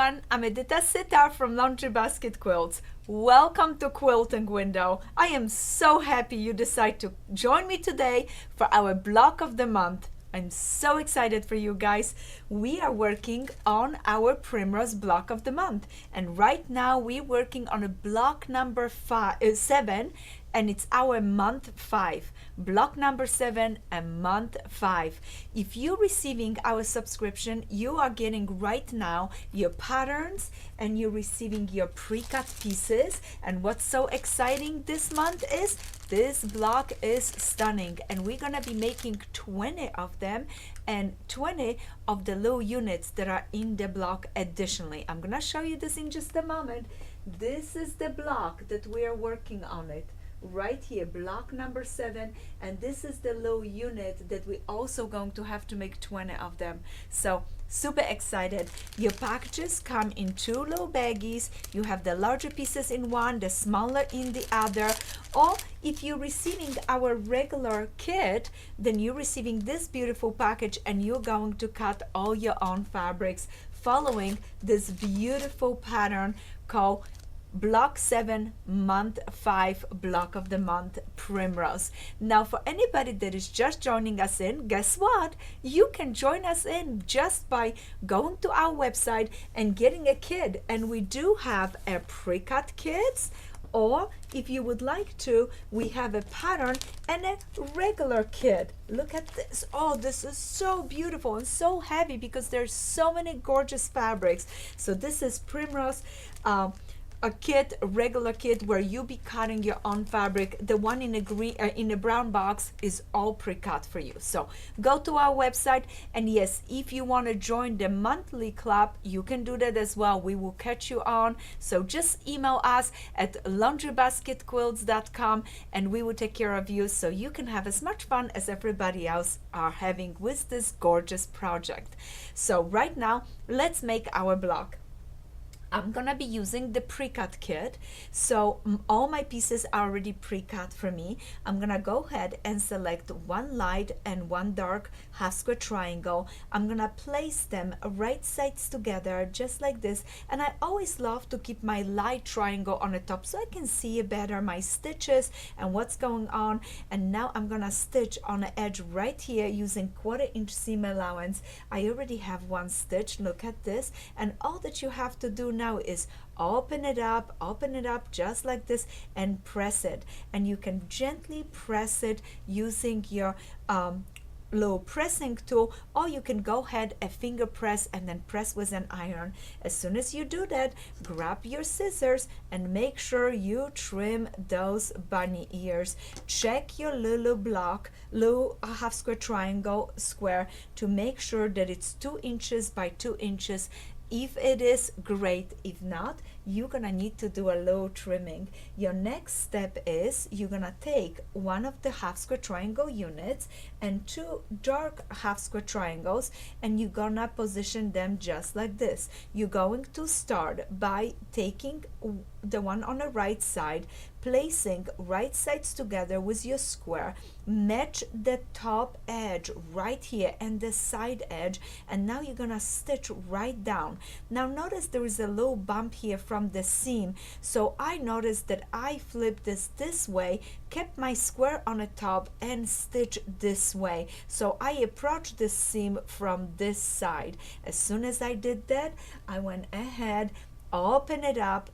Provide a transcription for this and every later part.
everyone, I'm Edyta Sitar from Laundry Basket Quilts. Welcome to Quilting Window. I am so happy you decide to join me today for our block of the month. I'm so excited for you guys. We are working on our Primrose block of the month, and right now we're working on a block number 7, and it's our month 5. Block number 7 and month 5. If you're receiving our subscription, you are getting right now your patterns and you're receiving your pre-cut pieces. And what's so exciting this month is this block is stunning, and we're gonna be making 20 of them and 20 of the little units that are in the block additionally. I'm gonna show you this in just a moment. This is the block that we are working on it right here, block number 7, and this is the little unit that we also going to have to make 20 of them. So super excited. Your packages come in 2 little baggies. You have the larger pieces in one, the smaller in the other. Or if you're receiving our regular kit, then you're receiving this beautiful package and you're going to cut all your own fabrics following this beautiful pattern called Block 7, month 5, block of the month, Primrose. Now for anybody that is just joining us in, guess what? You can join us in just by going to our website and getting a kit. And we do have a pre-cut kits, or if you would like to, we have a pattern and a regular kit. Look at this. Oh, this is so beautiful and so heavy because there's so many gorgeous fabrics. So this is Primrose, a kit, a regular kit where you be cutting your own fabric. The one in a green, in a brown box is all pre-cut for you. So go to our website, and yes, if you want to join the monthly club, you can do that as well. We will catch you on. So just email us at laundrybasketquilts.com and we will take care of you so you can have as much fun as everybody else are having with this gorgeous project. So right now, let's make our block. I'm gonna be using the pre-cut kit, so all my pieces are already pre-cut for me. I'm gonna go ahead and select one light and one dark half square triangle. I'm gonna place them right sides together just like this, and I always love to keep my light triangle on the top so I can see better my stitches and what's going on. And now I'm gonna stitch on the edge right here using 1/4 inch seam allowance. I already have one stitch, look at this, and all that you have to do now is open it up just like this and press it. And you can gently press it using your little pressing tool, or you can go ahead and finger press and then press with an iron. As soon as you do that, grab your scissors and make sure you trim those bunny ears. Check your little block, little half square triangle square to make sure that it's 2 inches by 2 inches. If it is, great. If not, you're gonna need to do a little trimming. Your next step is you're gonna take one of the half square triangle units and 2 dark half square triangles, and you're gonna position them just like this. You're going to start by taking the one on the right side, placing right sides together with your square, match the top edge right here and the side edge, and now you're gonna stitch right down. Now notice there is a little bump here from the seam, so I noticed that I flipped this way, kept my square on the top and stitch this way. So I approached the seam from this side. As soon as I did that, I went ahead, open it up,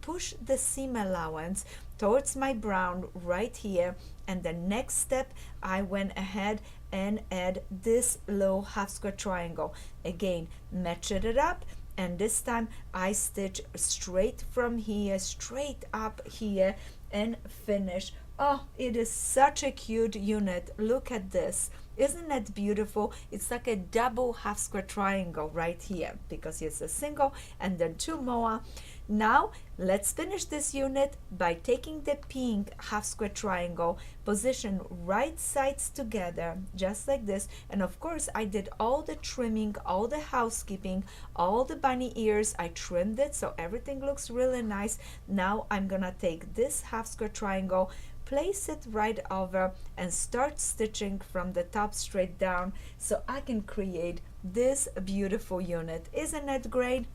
push the seam allowance towards my brown right here, and the next step I went ahead and add this little half square triangle. Again, matched it up, and this time I stitch straight from here, straight up here, and finish. Oh, it is such a cute unit. Look at this. Isn't that beautiful? It's like a double half square triangle right here because it's a single and then 2 more. Now let's finish this unit by taking the pink half square triangle, position right sides together just like this, and of course I did all the trimming, all the housekeeping, all the bunny ears. I trimmed it so everything looks really nice. Now I'm gonna take this half square triangle, place it right over and start stitching from the top straight down so I can create this beautiful unit. Isn't it great?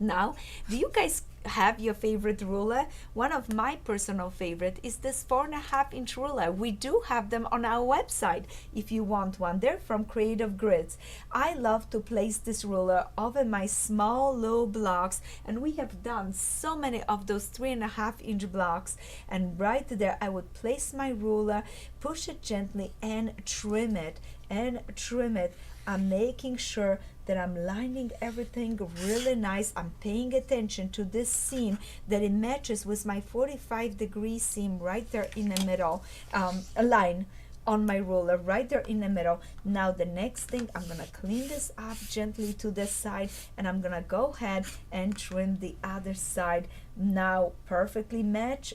Now, do you guys have your favorite ruler? One of my personal favorite is this 4.5-inch ruler. We do have them on our website if you want one. They're from Creative Grids. I love to place this ruler over my small low blocks, and we have done so many of those 3.5-inch blocks, and right there I would place my ruler, push it gently and trim it and trim it. I'm making sure that I'm lining everything really nice. I'm paying attention to this seam, that it matches with my 45-degree seam right there in the middle, a line on my ruler right there in the middle. Now the next thing, I'm gonna clean this up gently to the side, and I'm gonna go ahead and trim the other side. Now perfectly match,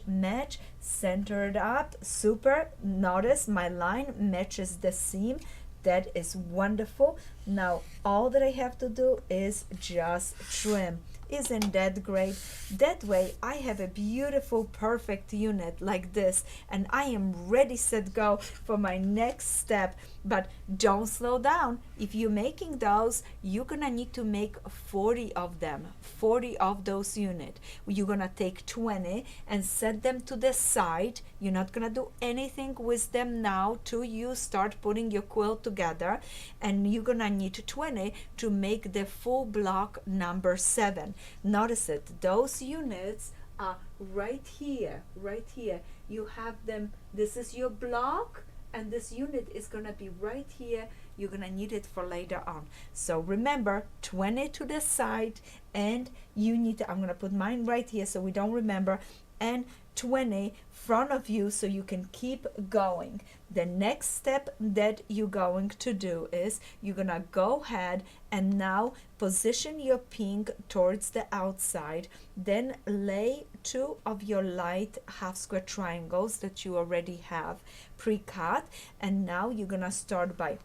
centered up, super. Notice my line matches the seam. That is wonderful. Now all that I have to do is just trim. Isn't that great? That way I have a beautiful, perfect unit like this, and I am ready, set, go for my next step. But don't slow down. If you're making those, you're gonna need to make 40 of them, 40 of those units. You're gonna take 20 and set them to the side. You're not gonna do anything with them now till you start putting your quilt together, and you're gonna need 20 to make the full block number 7. Notice it, those units are right here, right here. You have them, this is your block, and this unit is gonna be right here. You're gonna need it for later on. So remember, 20 to the side, and you need to, I'm gonna put mine right here so we don't remember, and 20 front of you so you can keep going. The next step that you're going to do is you're gonna go ahead and now position your pink towards the outside, then lay 2 of your light half square triangles that you already have pre-cut, and now you're gonna start by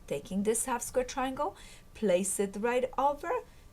taking this half square triangle, place it right over,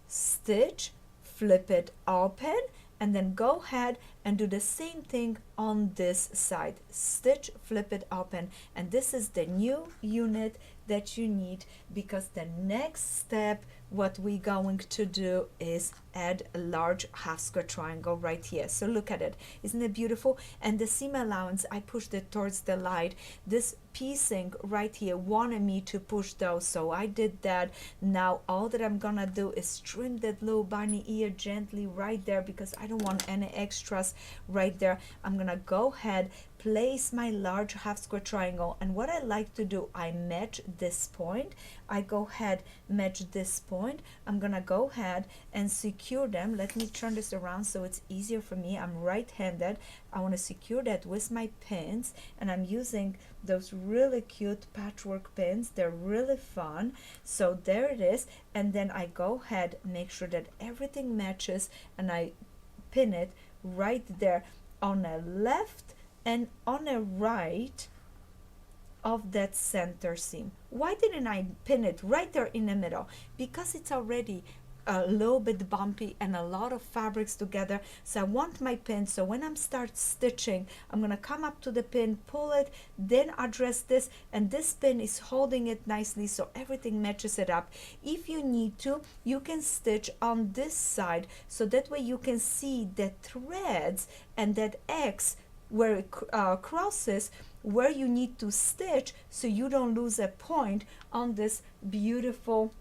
stitch, flip it open, and then go ahead and do the same thing on this side. Stitch, flip it open, and this is the new unit that you need, because the next step what we're going to do is add a large half square triangle right here. So look at it, isn't it beautiful? And the seam allowance, I pushed it towards the light. This piecing right here wanted me to push those, so I did that. Now all that I'm gonna do is trim that little bunny ear gently right there, because I don't want any extras right there. I'm gonna go ahead, place my large half square triangle, and what I like to do, I match this point. I go ahead, match this point. I'm gonna go ahead and secure them. Let me turn this around so it's easier for me. I'm right-handed. I want to secure that with my pins, and I'm using those really cute patchwork pins. They're really fun. So there it is, and then I go ahead, make sure that everything matches, and I pin it right there on the left and on the right of that center seam. Why didn't I pin it right there in the middle? Because it's already a little bit bumpy and a lot of fabrics together, so I want my pin, so when I'm start stitching, I'm gonna come up to the pin, pull it, then address this, and this pin is holding it nicely so everything matches it up. If you need to, you can stitch on this side, so that way you can see the threads and that X where it crosses where you need to stitch, so you don't lose a point on this beautiful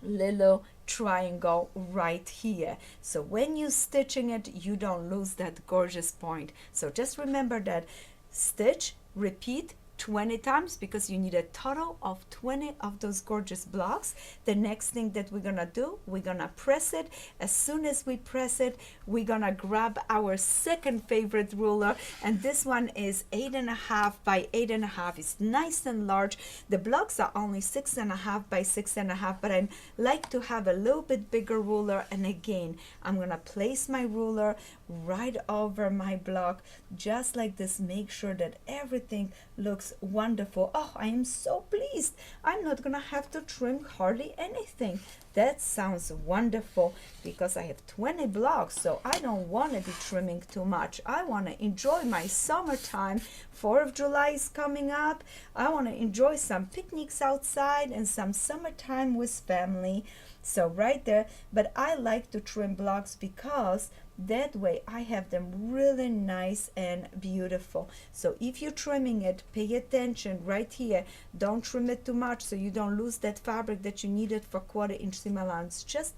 little triangle right here. So when you're stitching it, you don't lose that gorgeous point. So just remember that, stitch, repeat 20 times, because you need a total of 20 of those gorgeous blocks. The next thing that we're gonna do, we're gonna press it. As soon as we press it, we're gonna grab our second favorite ruler, and this one is 8.5 by 8.5. It's nice and large. The blocks are only 6.5 by 6.5, but I like to have a little bit bigger ruler. And again, I'm gonna place my ruler right over my block, just like this. Make sure that everything looks wonderful. Oh, I am so pleased. I'm not gonna have to trim hardly anything. That sounds wonderful, because I have 20 blocks, so I don't want to be trimming too much. I want to enjoy my summertime. 4th of July is coming up. I want to enjoy some picnics outside and some summertime with family. So right there, but I like to trim blocks because that way I have them really nice and beautiful. So if you're trimming it, pay attention right here. Don't trim it too much so you don't lose that fabric that you needed for 1/4 inch seam allowance. Just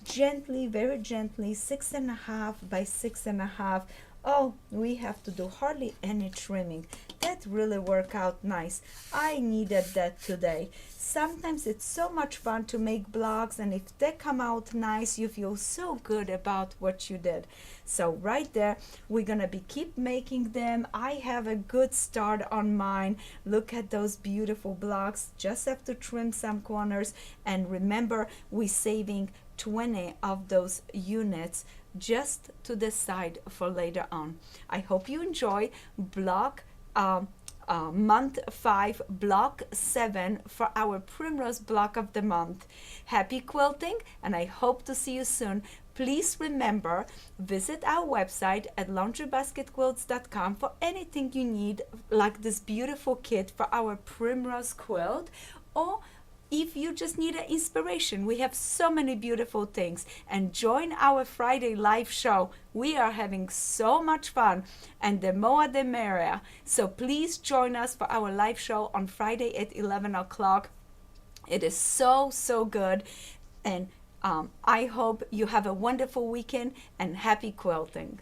gently, very gently, 6.5 by 6.5. Oh, we have to do hardly any trimming. That really worked out nice. I needed that today. Sometimes it's so much fun to make blocks, and if they come out nice, you feel so good about what you did. So right there, we're gonna keep making them. I have a good start on mine. Look at those beautiful blocks. Just have to trim some corners, and remember, we're saving 20 of those units just to the side for later on. I hope you enjoy block month 5, block 7 for our Primrose block of the month. Happy quilting, and I hope to see you soon. Please remember, visit our website at laundrybasketquilts.com for anything you need, like this beautiful kit for our Primrose quilt, or if you just need an inspiration. We have so many beautiful things. And join our Friday live show. We are having so much fun, and the more the merrier. So please join us for our live show on Friday at 11 o'clock. It is so good, and I hope you have a wonderful weekend, and happy quilting.